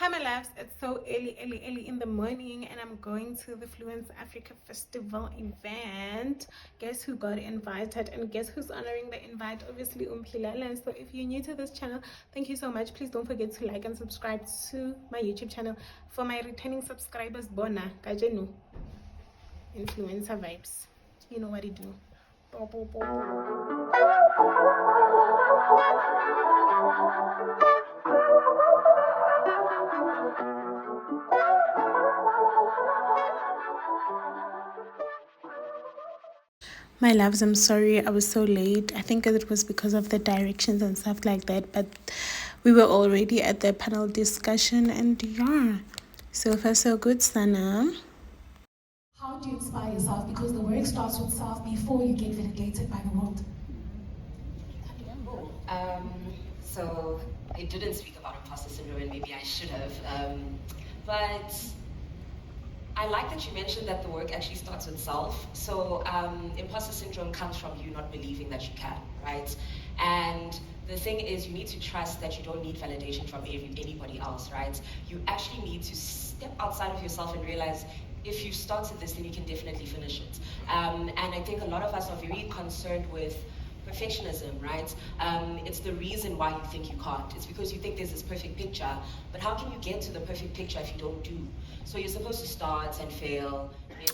Hi my loves, it's so early in the morning and I'm going to the Fluence Africa Festival event. Guess who got invited and guess who's honoring the invite? Obviously Umphilala. So if you're new to this channel, thank you so much. Please don't forget to like and subscribe to my YouTube channel. For my returning subscribers, Bona Kajenu influencer vibes, you know what it do. My loves, I'm sorry I was so late. I think it was because of the directions and stuff like that, but we were already at the panel discussion and yeah, so far so good, Sana. How do you inspire yourself? Because the work starts with self before you get validated by the world. So I didn't speak about imposter syndrome and maybe I should have, but I like that you mentioned that the work actually starts with self. So imposter syndrome comes from you not believing that you can, right? And the thing is, you need to trust that you don't need validation from anybody else, right? You actually need to step outside of yourself and realize if you started this, then you can definitely finish it. And I think a lot of us are very concerned with perfectionism, right? It's the reason why you think you can't. It's because you think there's this perfect picture, but how can you get to the perfect picture if you don't do? So you're supposed to start and fail.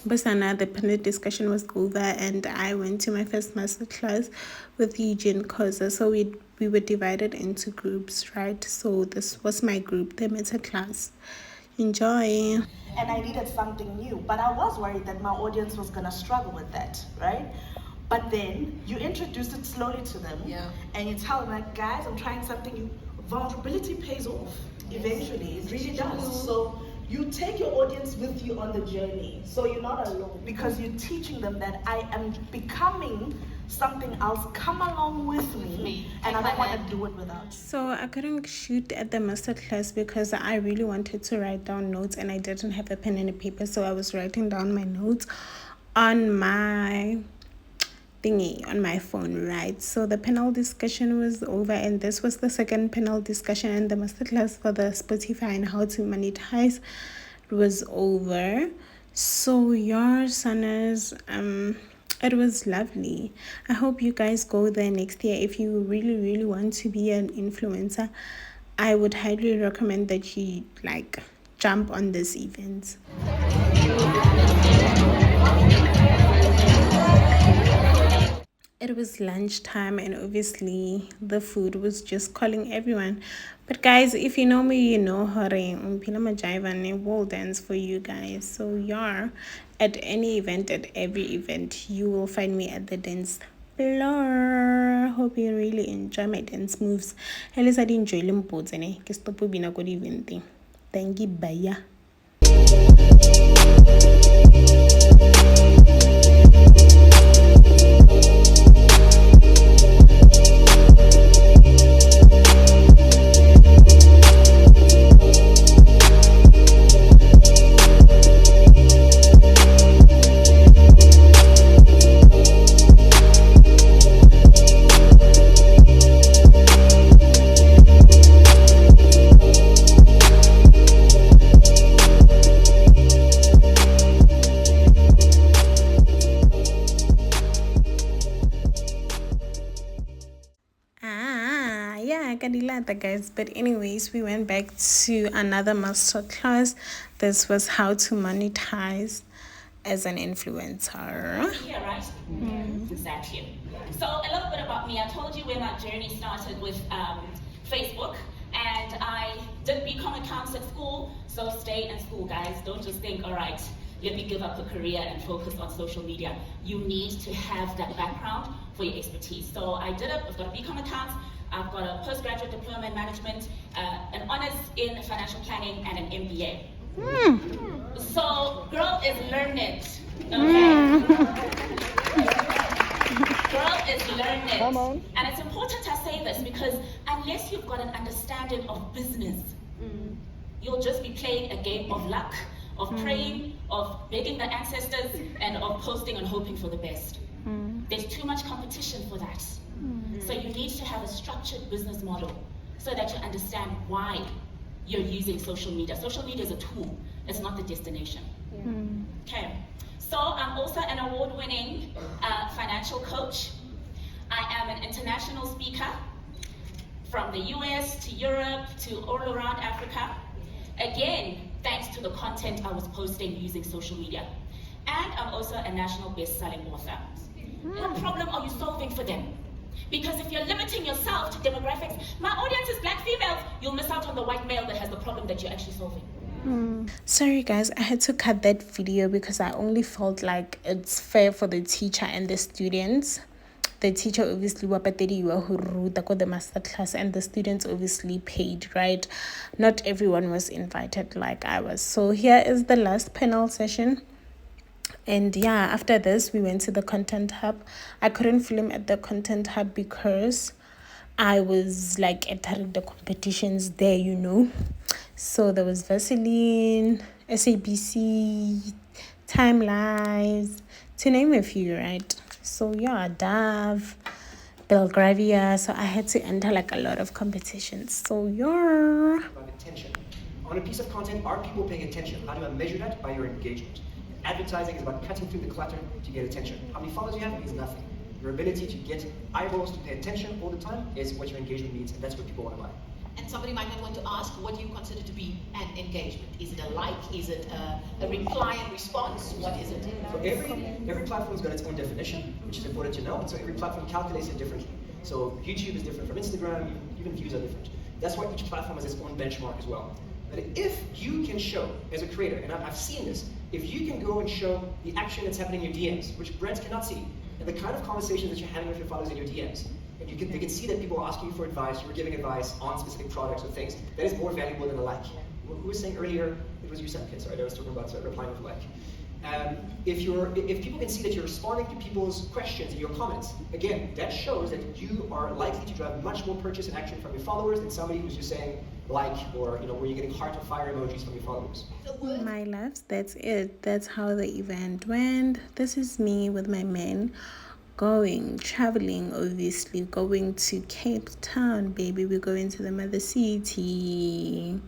Basana, the panel discussion was over and I went to my first master class with Eugene Koza. So we were divided into groups, right? So this was my group, the meta class. Enjoy. And I needed something new, but I was worried that my audience was gonna struggle with that, right? But then you introduce it slowly to them, and you tell them, like, guys, I'm trying something new. Vulnerability pays off eventually. It really does. So you take your audience with you on the journey, so you're not alone, because you're teaching them that I am becoming something else. Come along with me, and I don't want to do it without. So I couldn't shoot at the master class because I really wanted to write down notes and I didn't have a pen and a paper, so I was writing down my notes on my thingy on my phone, right? So the panel discussion was over and this was the second panel discussion, and the masterclass for the Spotify and how to monetize was over. So your soners, it was lovely. I hope you guys go there next year. If you really want to be an influencer, I would highly recommend that you like jump on this event. It was lunchtime and obviously the food was just calling everyone. But guys, if you know me, you know Hore will dance for you guys. So yeah, at any event, at every event, you will find me at the dance floor. Hope you really enjoy my dance moves. At least I did enjoy them both. Thank you, bye. Guys, but anyways, we went back to another master class. This was how to monetize as an influencer. Yeah, right? Exactly. So a little bit about me. I told you where my journey started with Facebook, and I did become accounts at school. So stay in school, guys. Don't just think, all right, let me give up a career and focus on social media. You need to have that background for your expertise. So I did it. I've got a BCom accounts. I've got a postgraduate diploma in management, an honors in financial planning, and an MBA. So, girl is learned, okay? Girl is learned. Come on. And it's important I say this because unless you've got an understanding of business, you'll just be playing a game of luck, of praying, of begging the ancestors, and of posting and hoping for the best. There's too much competition for that. So you need to have a structured business model so that you understand why you're using social media. Social media is a tool, it's not the destination. Okay, so I'm also an award-winning financial coach. I am an international speaker from the US to Europe to all around Africa. Again, thanks to the content I was posting using social media. And I'm also a national best-selling author. What problem are you solving for them? Because if you're limiting yourself to demographics, my audience is black females, you'll miss out on the white male that has the problem that you're actually solving. Sorry guys, I had to cut that video because I only felt like it's fair for the teacher and the students. The teacher obviously who the master class, and the students obviously paid, right? Not everyone was invited like I was. So here is the last panel session. And yeah, after this we went to the content hub. I couldn't film at the content hub because I was like entering the competitions there, you know. So there was Vaseline, SABC, Time Lies, to name a few, right? So yeah, Dove, Belgravia. So I had to enter like a lot of competitions. So yeah. Attention. On a piece of content, are people paying attention? How do I measure that? By your engagement. Advertising is about cutting through the clutter to get attention. How many followers you have means nothing. Your ability to get eyeballs to pay attention all the time is what your engagement means, and that's what people want to buy. And somebody might not want to ask, what do you consider to be an engagement? Is it a like? Is it a reply and response? What is it? So every platform's got its own definition, which is important to know. So every platform calculates it differently. So YouTube is different from Instagram, even views are different. That's why each platform has its own benchmark as well. But if you can show, as a creator, and I've seen this, if you can go and show the action that's happening in your DMs, which brands cannot see, and the kind of conversations that you're having with your followers in your DMs, and they can see that people are asking you for advice, you're giving advice on specific products or things, that is more valuable than a like. Who was saying earlier, it was you, Sam, okay, sorry, I was talking about replying with a like. If people can see that you're responding to people's questions in your comments, again, that shows that you are likely to drive much more purchase and action from your followers than somebody who's just saying like, or where you're getting heart or fire emojis from your followers. My loves, that's it. That's how the event went. This is me with my men traveling, obviously, going to Cape Town, baby. We're going to the mother city.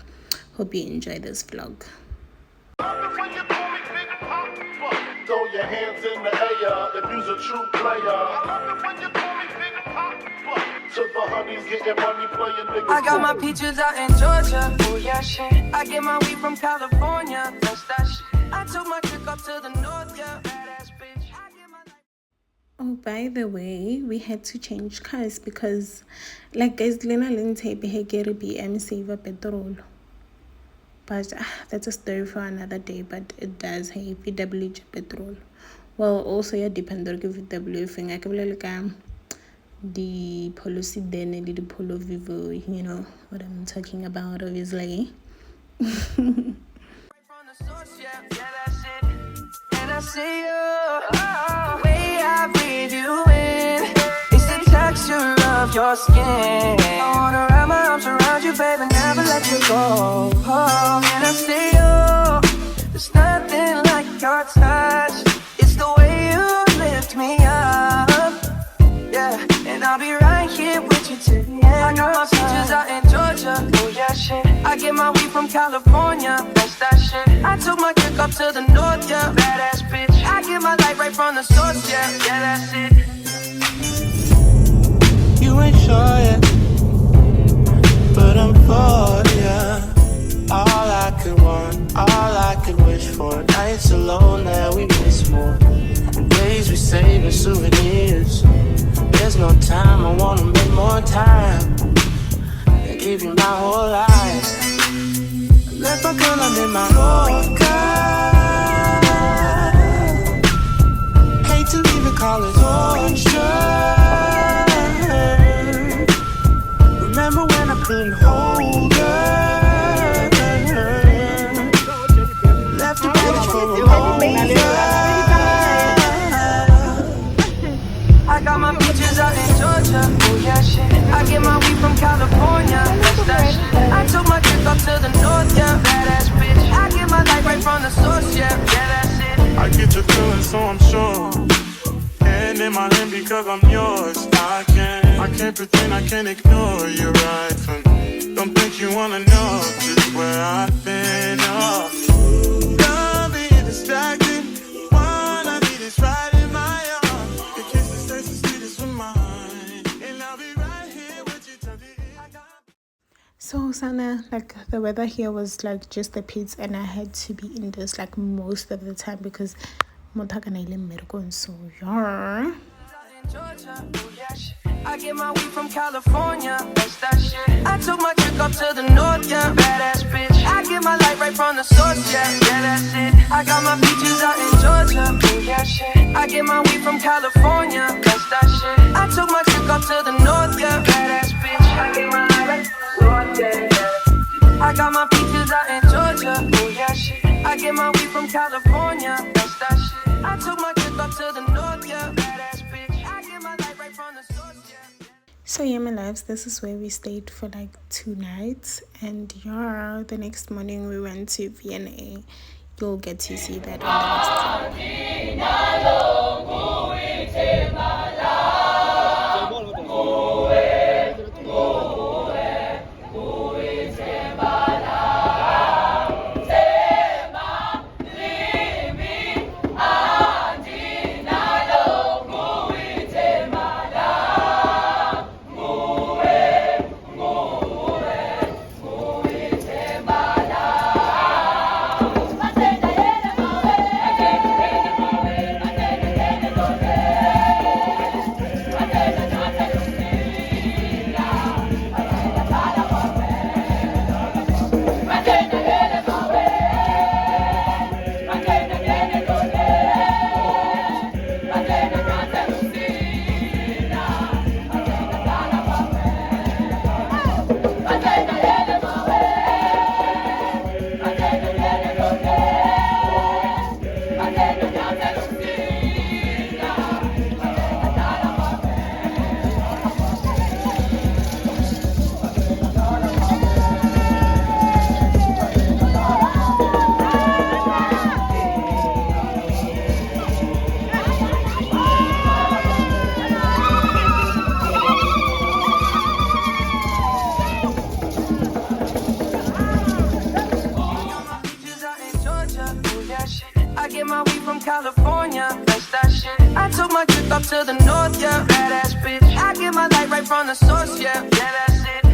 Hope you enjoy this vlog. Throw your hands in the air if you's a true player. To the honeys getting money, playing niggas. I got my peaches out in Georgia. Oh yeah, shit. I get my weed from California. That's that shit. I took my trip up to the north, yeah. Badass bitch. Oh, by the way, we had to change cars because, like, guys, Lena Linte behagere BM saver petrol. But that's a story for another day. But it does have VW petrol. Well, also yeah, depend on VW thing. I can the policy then and the Polo Vivo, you know what I'm talking about, obviously. And I see you, the way I breathe you in, it's the texture of your skin. I wanna wrap my arms around you, baby, never let you go. And I see you, there's nothing like your touch. It's the way you lift me up. Yeah, and I'll be right here with you till the end. I got my peaches out in Georgia. Oh yeah, shit. I get my weed from California. That's that shit. I took my kick up to the north, yeah. Badass bitch. I get my light right from the source, yeah. Yeah, that's it. You ain't sure yet, but I'm for ya. All I could want, all I could wish for. Nights alone that we miss more. Days we save as souvenirs. There's no time, I wanna make more time and give you my whole life. Left my girl under my Yorker. Hate to leave it, call it torture. Remember when I couldn't hold her? Left the baggage for a moment. I got my peaches out in Georgia. Oh yeah, shit. I get my weed from California. That's that shit. I took my trip up to the north, yeah. Badass bitch. I get my light right from the source, yeah. Yeah, that's it. I get your feeling, so I'm sure. And in my hand because I'm yours. I can't pretend, I can't ignore you right from me. Don't think you wanna know just where I've been. Oh, don't be distracted. Wanna be this right in my arms. Your kisses taste the sweetest with mine, and I'll be right here with you till the end. So Sana, like the weather here was like just the pits, and I had to be indoors like most of the time because so yeah. I get my weed from California, that's that shit. I took my chick up to the north, yeah, badass bitch. I get my light right from the source, yeah, that's it. I got my beaches out in Georgia, yeah, shit. I get my weed from California, that's that shit. I took my chick up to the north, yeah, badass bitch. I get my light right from the source, yeah. I got my beaches out in Georgia, yeah, shit. I get my weed from California, that's that shit. I took my chick up to the north, yeah, badass bitch. I get my light right from the source, yeah. So yeah, my loves, this is where we stayed for like 2 nights, and yeah, the next morning we went to VNA. You'll get to see that on the I get my weed from California, that's that shit. I took my trip up to the north, yeah, badass bitch. I get my light right from the source, yeah, that's it.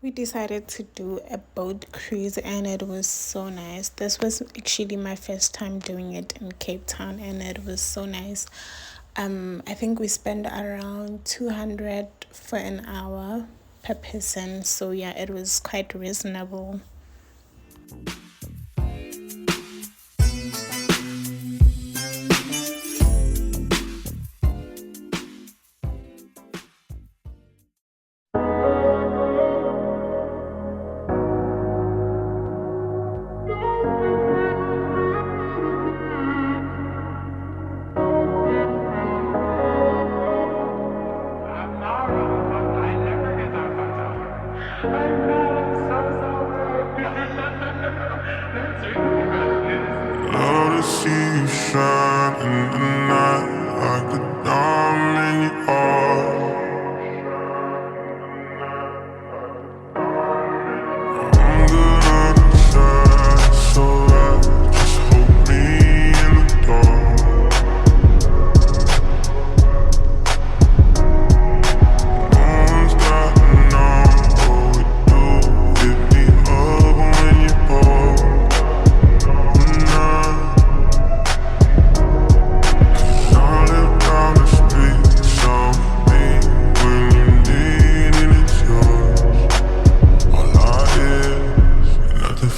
We decided to do a boat cruise, and it was so nice. This was actually my first time doing it in Cape Town, and it was so nice. I think we spent around 200 for an hour per person, so yeah, it was quite reasonable. Love to see you shine in the night like a diamond in your heart. I'm good on the side, so right. Just hold me in the dark. No one's got to know what we do. Hit me up when you're bored.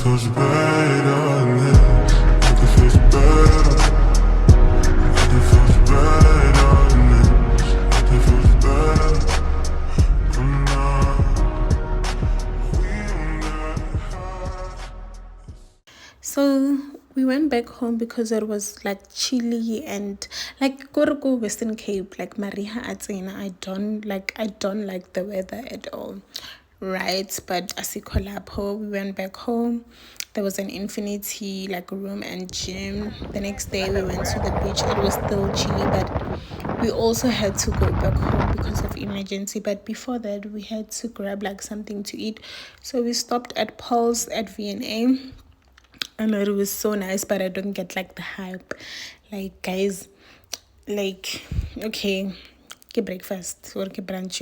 Feels better than this. Nothing feels better. Nothing feels better than this. Nothing feels better. So we went back home because it was like chilly, and like go Western Cape, like Mariha Atsena, I don't like the weather at all. Right, but Asikolapo, we went back home. There was an infinity like room and gym. The next day we went to the beach. It was still chilly, but we also had to go back home because of emergency, but before that we had to grab like something to eat. So we stopped at Paul's at V&A. I know it was so nice, but I don't get like the hype. Like, guys, like, okay, get breakfast or get brunch,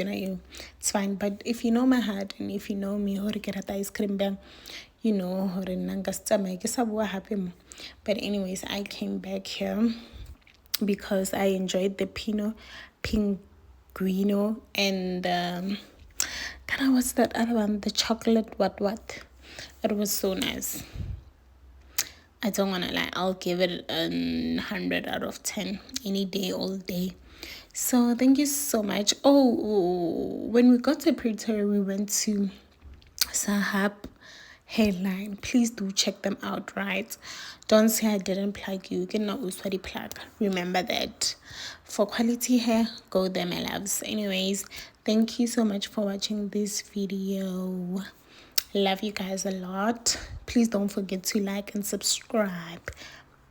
it's fine. But if you know my heart and if you know me, or get ice cream bang, or happy. But anyways, I came back here because I enjoyed the Pinguino and what's that other one? The chocolate what? It was so nice. I don't want to lie, I'll give it 100 out of 10 any day, all day. So thank you so much. Oh, when we got to Pretoria, we went to Sahab Hairline. Please do check them out, right? Don't say I didn't plug you. You can know uswadi plug. Remember that. For quality hair, go there, my loves. Anyways, thank you so much for watching this video. Love you guys a lot. Please don't forget to like and subscribe.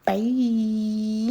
Bye.